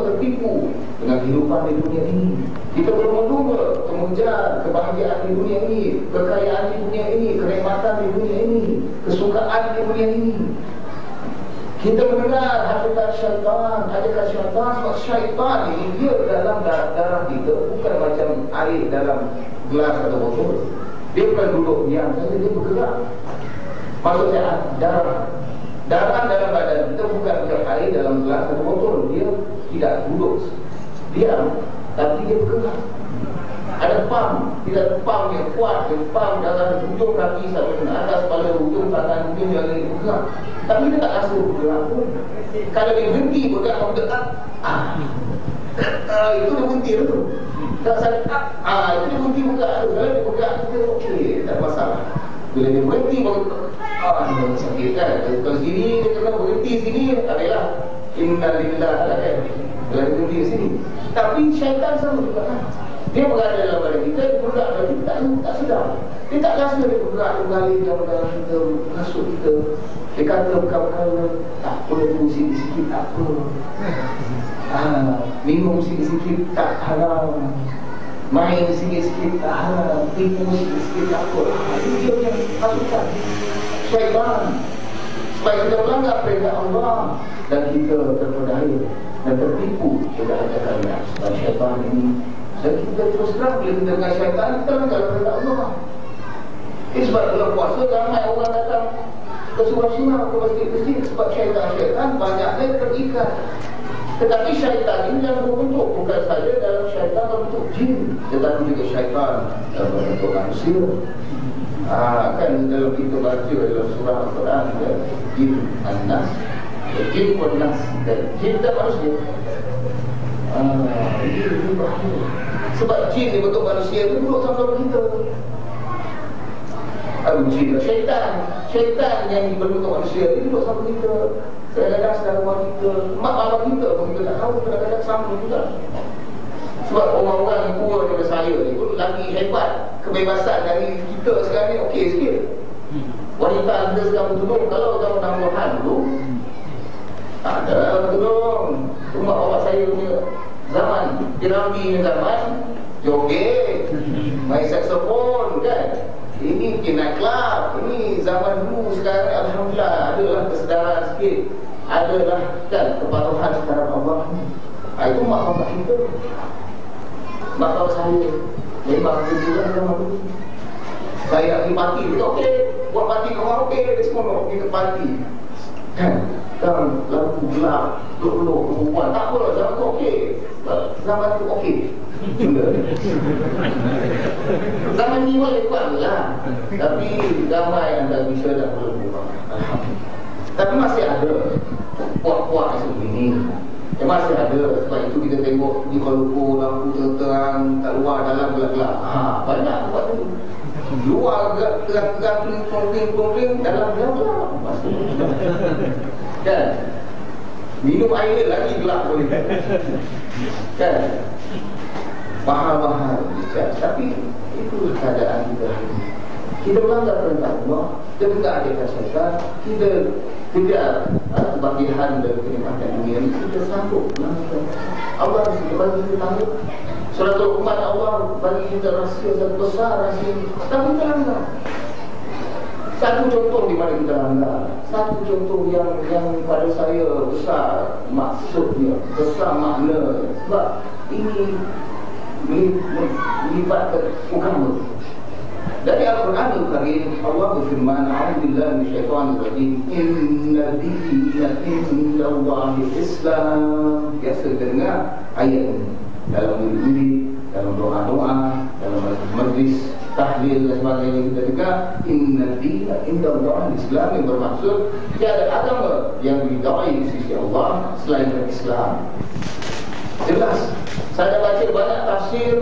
tertipu dengan kehidupan di dunia ini. Kita berlomba-lomba mengejar kebahagiaan di dunia ini, kekayaan di dunia ini, kenikmatan di dunia ini, kesukaan di dunia ini. Kita mendengar hakikat syaitan, ajakan syaitan. Sebab syaitan ini dia dalam darah kita bukan macam air dalam gelas atau botol. Dia bukan duduk diam saja, dia bergerak. Maksudnya darah dalam badan kita bukan macam air dalam gelas atau botol. Dia tidak duduk diam, tapi dia bergerak. Ada pam, tidak ada pam yang kuat, yang pam dalam ujung kaki sampai ke atas kepala, ujung tangan, ujung jari bergerak. Tapi dia tak rasa bergerak pun. Kalau dia berhenti bergerak, bergerak, itu dia berhenti tu. Tak sakit, itu dia berhenti bergerak tu. Kalau dia bergerak, kita okey, tak ada masalah. Bila dia berhenti, dia sakit kan. Kalau sini, dia kena berhenti sini, adalah innalillah kan. Kalau dia berhenti sini. Tapi syaitan sama juga kan. Dia berada dalam badan kita, dia bergerak dalam kita, tak sedar. Dia tak rasa dia bergerak, dia mengalir dalam kita, masuk kita. Dia kata perkara-perkara, tak apa, tu sikit-sikit tak apa. Minum sikit-sikit tak haram. Main sikit-sikit tak haram. Tipu sikit-sikit tak apa. Itu dia punya masukan syaitan supaya kita melanggar perintah Allah dan kita terpedaya dan tertipu dengan ajakannya. Sebab syaitan ini, dan kita terus terang bila kita dengan syaitan, kita melanggar perintah Allah. Sebab dalam puasa ramai orang datang ke surau-surau, ke masjid-masjid, sebab syaitan banyaknya terikat. Tetapi syaitan ini yang berbentuk bukan saja dalam syaitan berbentuk jin, tetapi juga syaitan dalam bentuk manusia. Kan dalam kita baca dalam surah Al-Quran, jin an-nas, jin pun nas, jin dan manusia. Ini bahaya. Sebab jin ni bentuk manusia itu duduk sama-sama kita. Jin syaitan yang berbentuk manusia itu duduk sama kita. Kadang-kadang saudara rumah kita, mak bapak kita pun kita tak tahu, kadang-kadang sama juga. Sebab orang-orang yang tua daripada saya ni pun lagi hebat. Kebebasan dari kita sekarang ni okey sikit. Wanita kita sekarang bertudung, kalau zaman 60-an dulu tak ada bertudung. Mak bapak saya punya zaman, Piramli punya zaman, joget, main saxophone kan. Ini pergi naik club. Ini zaman dulu. Sekarang alhamdulillah adalah kesedaran sikit, adalah kan kepatuhan terhadap Allah. Itu mak bapak kita. Mak bapak saya memang berjuang dalam itu. Saya nak pergi parti, okey, buat parti ke rumah, okey, dia semua nak pergi ke parti kan, dalam lampu gelap, peluk-peluk perempuan, tak apa, zaman tu okey. Zaman tu okey. Zaman ni boleh buat lah. Tapi ramai anda bisa dah berbuat. Tapi masih ada puak-puak seperti ini. Masih ada. Sebab itu kita tengok di Kuala Lumpur, lampu terang, kat luar, dalam gelap-gelap. Banyak buat tu. Luar terang-terang, pling-pling, dalam gelap-gelap. Kan? Minum air lagi gelap boleh. Kan? Mahal-mahal bicara. Tapi itulah keadaan kita hari ini. Kita melanggar perintah Allah, kita tidak ajakan syaitan, kita tidak kebahagiaan dan kenikmatan dunia ini, kita sanggup melanggar. Allah bagi kita tahu Suratul Umat, Allah bagi kita rahsia dan besar rahsia ini, tapi kita langgar. Satu contoh di mana kita langgar, satu contoh yang pada saya besar maksudnya, besar makna. Sebab ini melibatkan agama. Dari Al-Quran Al-Karim, Allah berfirman, a'udzubillahi minasyaitonir rajim, inna dina indallahi Islam. Biasa dengar ayat ini dalam wirid, dalam doa-doa, dalam majlis tahlil dan sebagainya, kita dengar inna dina indallahi Islam, yang bermaksud tiada agama yang diridai di sisi Allah selain Islam. Jelas. Saya baca banyak tafsir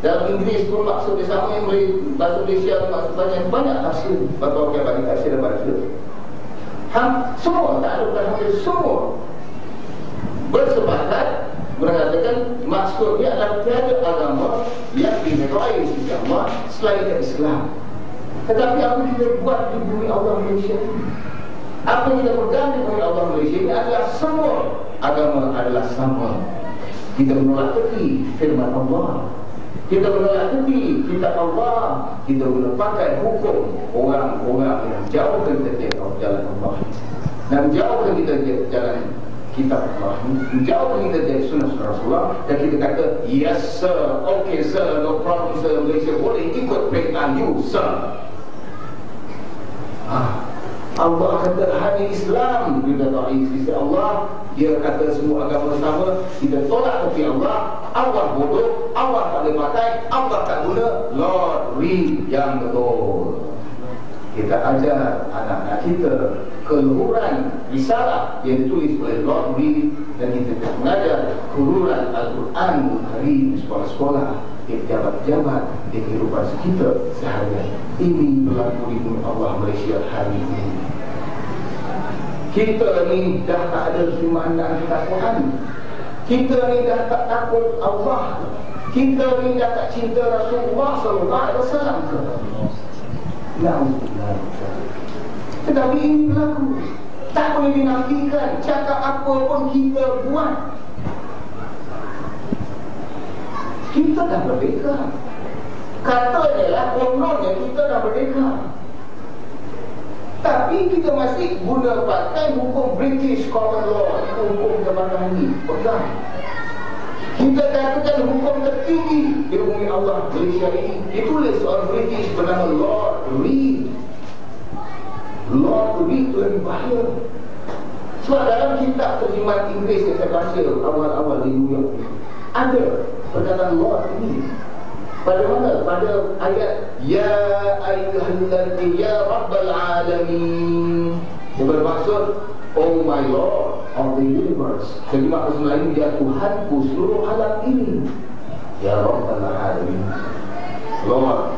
dalam Inggeris pun maksud dia sama, yang bahasa Malaysia maksud banyak tafsir. Bapak yang bagi tafsir dan baca semua, tak ada bukan hampir semua bersepakat mengatakan maksudnya adalah tiada agama yang diridai di sisi Allah selain Islam. Tetapi apa kita buat di bumi Allah Malaysia ini, apa yang kita pegang di bumi Allah Malaysia ini adalah semua agama adalah sama. Kita menolak tepi firman Allah, kita menolak tepi kitab Allah, kita melupakan hukum orang-orang yang jauhkan kita dari jalan Allah dan jauhkan kita dari jalan kitab Allah, menjauhkan kita dari sunnah Rasulullah. Dan kita kata, yes sir, okay sir, no problem sir, Malaysia boleh ikut perintah you sir. Allah kata hanya Islam kita tahu sisi Allah. Dia kata semua agama sama. Kita tolak tepi Allah. Allah bodoh, Allah tak boleh pakai, Allah tak guna. Lord read yang betul. Kita ajar anak-anak kita keluhuran risalah yang ditulis oleh Lord Reed, dan kita mengajar keluhuran Al-Quran hari di sekolah-sekolah, di pejabat-pejabat, di kehidupan kita seharian. Ini berlaku di bumi Allah Malaysia hari ini. Kita ni dah tak ada keimanan ketakwaan. Kita ni dah tak takut Allah. Kita ni dah tak cinta Rasulullah SAW ke? Tetapi ini berlaku. Tak boleh dinafikan. Cakap apa pun kita buat. Kita dah merdeka. Katanya lah, kononnya kita dah merdeka. Tapi kita masih guna pakai hukum British Common Law, hukum jabatan ini. Pegang. Kita katakan hukum tertinggi di bumi Allah Malaysia ini ditulis oleh British bernama Lord Reed. Lord Reed itu lebih bahaya. Sebab dalam kitab terjemahan Inggeris yang saya baca awal-awal di New York, ada perkataan Lord ini. Pada mana? Pada ayat Ya ayyuhalladzina ya rabbal alamin, yang bermaksud Oh my Lord of the universe. Jadi maksud lain, dia Tuhanku seluruh alam ini. Ya rabbal alamin, Lord.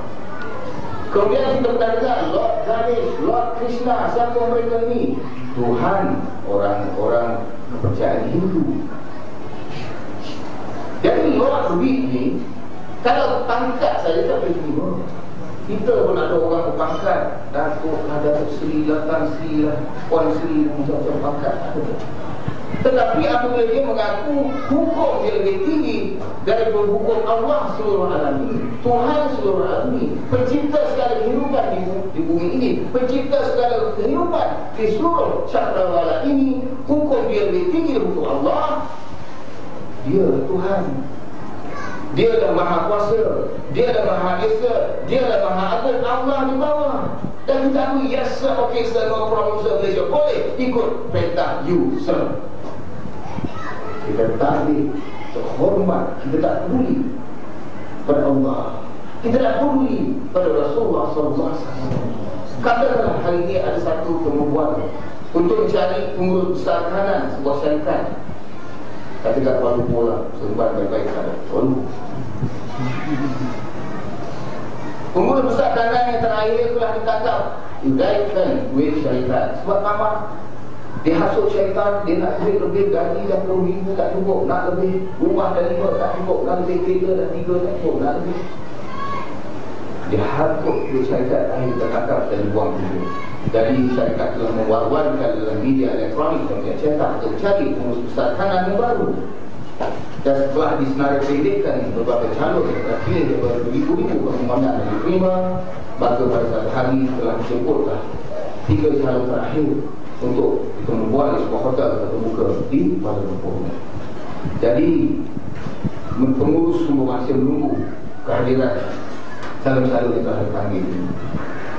Kemudian kita berkata Lord Ganesh, Lord Krishna. Siapa mereka ini? Tuhan orang-orang kepercayaan Hindu. Jadi Lord ini, kalau pangkat saja tak boleh terima. Kita pun ada orang berpangkat, Datuk, ada Sri, Latan Sri, Puan Sri, macam-macam pangkat. Tetapi apabila dia mengaku hukum dia lebih tinggi daripada hukum Allah seluruh alam ini, Tuhan seluruh alam ini, pencipta segala kehidupan di bumi ini, pencipta segala kehidupan di seluruh cakrawala ini, hukum dia lebih tinggi dari hukum Allah. Dia Tuhan. Dia adalah Maha Kuasa, Dia adalah Maha Esa, Dia adalah Maha Agung. Allah di bawah. Dan kita tahu, yes sir, okay sir, no problem sir, Malaysia boleh ikut perintah you sir. Kita tak boleh terhormat. Kita tak peduli pada Allah, kita tak peduli pada Rasulullah SAW. Katakanlah hari ini ada satu perempuan untuk mencari pengurus besar kanan sebuah syarikat. Katakan Kuala Lumpur lah, serban baik-baik ada Kuala. Pengurus besar kanan yang terakhir telah ditangkap, dikaitkan duit syarikat. Sebab tamak, dia hasut syaitan, dia nak duit lebih, gaji dah RM10,000 tak cukup, nak lebih, rumah dah 5 tak cukup, nak lebih, kereta dah 3 tak cukup, nak lebih. Dia hasut duit syarikat, akhirnya tertangkap dan dibuang dulu. Jadi syarikat telah mewarwankan dalam media elektronik dan media cetak untuk cari pengurus besar kanan yang baru. Dan setelah disenaripredikkan berbagai calon yang terpilih daripada ribu-ribu permohonan yang diterima, maka pada satu hari telah dijemputlah 3 calon terakhir untuk membuat di sebuah hotel terbuka di Kuala Lumpur. Jadi pengurus semua masih menunggu kehadiran calon-calon yang telah dipanggil.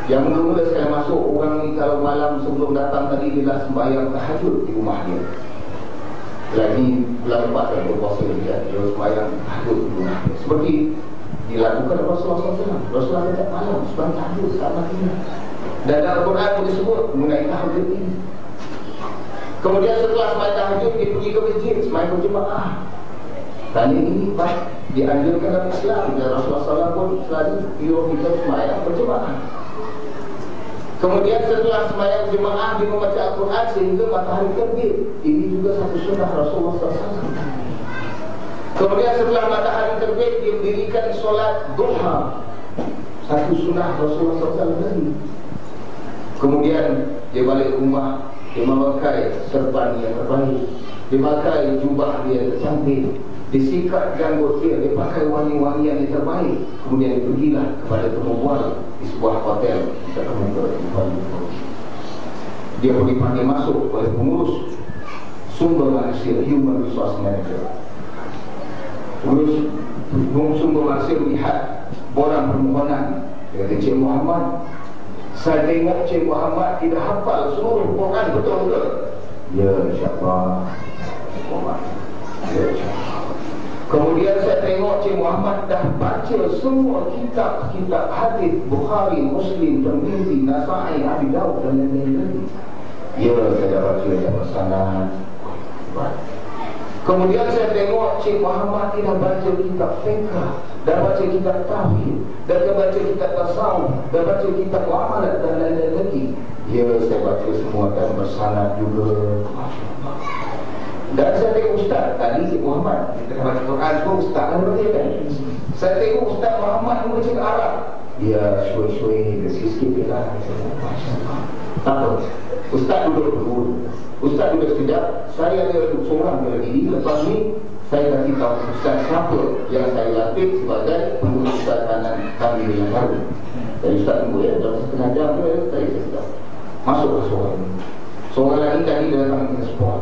Yang mula-mula sekali masuk, orang ni kalau malam sebelum datang tadi, dia dah sembahyang tahajud di rumah dia. Lagi bulan 4 dan berpuasa dia sembahyang tahajud di rumah dia, seperti dilakukan Rasulullah SAW. Rasulullah setiap malam sembahyang tahajud saat Madinah. Dan dalam Quran pun disebut mengenai tahajud ini. Kemudian setelah sembahyang tahajud, dia pergi ke masjid sembahyang berjemaah. Tanya ini baik dianjurkan dalam Islam, dan Rasulullah SAW pun selalu menyuruh kita sembahyang berjemaah. Kemudian setelah sembahyang jemaah, dia membaca Al-Quran sehingga matahari terbit. Ini juga satu sunnah Rasulullah SAW. Kemudian setelah matahari terbit, dia mendirikan solat duha, satu sunnah Rasulullah SAW tadi. Kemudian dia balik rumah, dia memakai serban yang terbaik, dia pakai jubah dia yang tercantik, disikat janggut dia, dia pakai wangi-wangian yang terbaik, kemudian dia pergilah kepada perempuan di sebuah hotel. Dia pergi panggil masuk oleh pengurus sumber manusia, human resource manager. Pengurus sumber manusia melihat borang permohonan. Dia kata, Cik Muhammad, saya tengok Cik Muhammad tidak hafal seluruh Quran betul-betul. Ya, insyaAllah. Ya, insyaAllah. Kemudian saya tengok Cik Muhammad dah baca semua kitab-kitab hadis Bukhari, Muslim, Tirmizi, Nasa'i, Abi Daud dan lain-lain. Ya, saya dah baca yang bersanad. Kemudian saya tengok Cik Muhammad ni dah baca kitab fiqh, dah baca kitab tauhid, dah baca kitab tasawuf, dah baca kitab muamalat dan lain-lain lagi. Ya, saya baca semua dan bersanad juga. Dan saya tengok Ustaz tadi, Cik Muhammad kita baca Quran semua, Ustaz kan baca kan. Saya tengok Ustaz Muhammad ni baca Arab. Dia syui-syui sikit je lah. Tak apa, Ustaz duduk dulu. Ustaz duduk sekejap. Saya ada seorang lagi ni. Lepas ni saya kasih tahu Ustaz siapa yang saya latih sebagai pengurus Ustaz kanan kami yang baru. Jadi Ustaz tunggu ya, dalam setengah jam tu saya kasih tahu. Masuklah seorang ni. Seorang lagi tadi dia datang ke sport.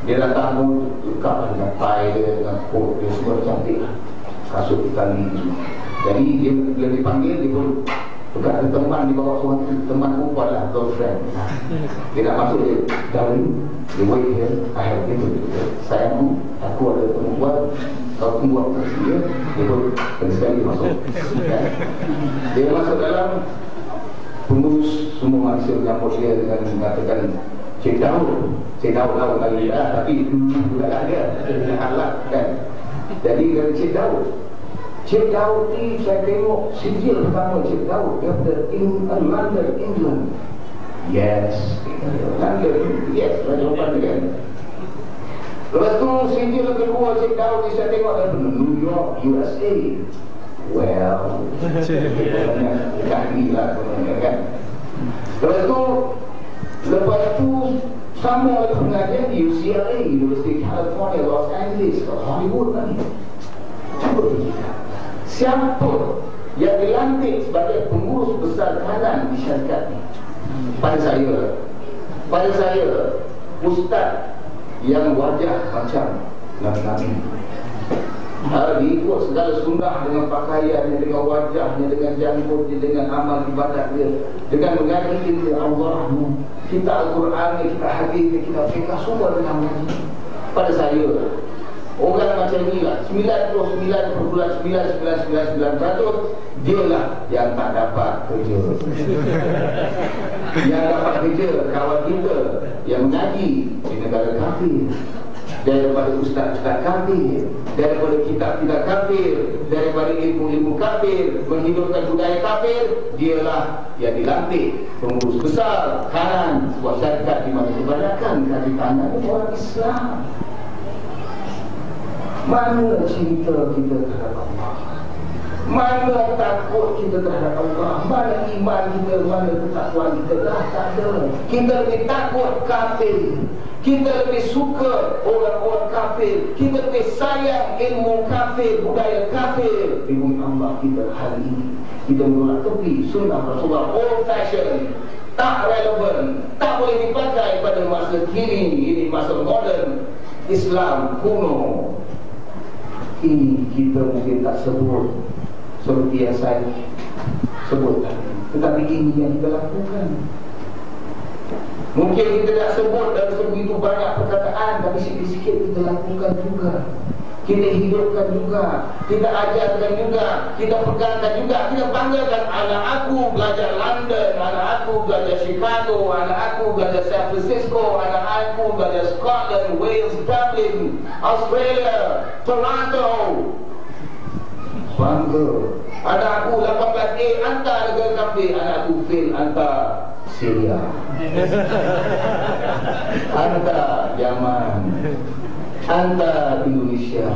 Dia datang pun lengkap dengan tie dia, dengan coat dia, semua cantik lah. Kasut tali semua. Jadi dia dipanggil, dia pun ada teman di bawah seorang teman perempuan lah, girlfriend. Dia nak masuk, dia darling, dia wait here, I have been sayangku, aku ada perempuan, kau tunggu aku kasih dia. Dia pun sekali masuk. Dia masuk dalam, pengurus semua manusia menyambut dia dengan mengatakan Cik Daud lagi lah, tapi juga lah dia halal kan. Jadi dari Cik Daud ni saya tengok sijil pertama Cik Daud dia berada London, England. Yes, London, yes, jawapan dia kan. Lepas tu sijil kedua Cik Daud ni saya tengok dari New York, USA. Well, kami lah kan. Lepas tu sama ada pengajian di UCLA, University California, Los Angeles, Hollywood tadi. Cuba kita, siapa yang dilantik sebagai pengurus besar kanan di syarikat ni? Pada saya ustaz yang wajah macam Nabi. Dia ikut segala sunnah dengan pakaiannya, dengan wajahnya, dengan janggutnya, dengan amal ibadat dia, dengan mengaji kita Allah, kita Al-Quran, kita hadis, kita fiqh, semua dengan mengaji. Pada saya orang macam inilah 99.999% dia lah yang tak dapat kerja. Yang dapat kerja kawan kita yang mengaji di negara kafir, daripada ustaz-ustaz kafir, daripada kitab-kitab kafir, daripada ilmu-ilmu kafir, menghidupkan budaya kafir. Dialah yang dilantik pengurus besar kanan sebuah syarikat di mana kebanyakan kaki kanan orang Islam. Mana cinta kita terhadap Allah? Mana takut kita terhadap Allah? Mana iman kita? Mana ketakwaan kita? Dah tak ada. Kita lebih takut kafir, kita lebih suka orang-orang kafir, kita lebih sayang ilmu kafir, budaya kafir. Ilmu Allah kita hari ini kita menolak tepi sunnah Rasulullah, old fashion, tak relevan, tak boleh dipakai pada masa kini. Ini masa modern, Islam kuno. Ini kita mungkin tak sebut seperti yang saya sebut tadi, tetapi ini yang kita lakukan. Mungkin kita tak sebut dalam sebegitu banyak perkataan, tapi sikit-sikit kita lakukan juga. Kita hidupkan juga, kita ajarkan juga, kita pegangkan juga, kita banggakan. Anak aku belajar London, anak aku belajar Chicago, anak aku belajar San Francisco, anak aku belajar Scotland, Wales, Dublin, Australia, Toronto. Bangga. Anak aku 18A hantar negara kafir, anak aku fail hantar Syria, hantar Yaman, hantar Indonesia,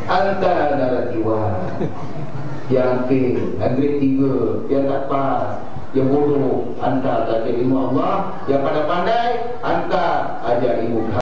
hantar negara Taiwan. Yang fail, yang grade 3, yang tak pas, yang bodoh, hantar belajar ilmu Allah. Yang pandai-pandai, hantar ajar ilmu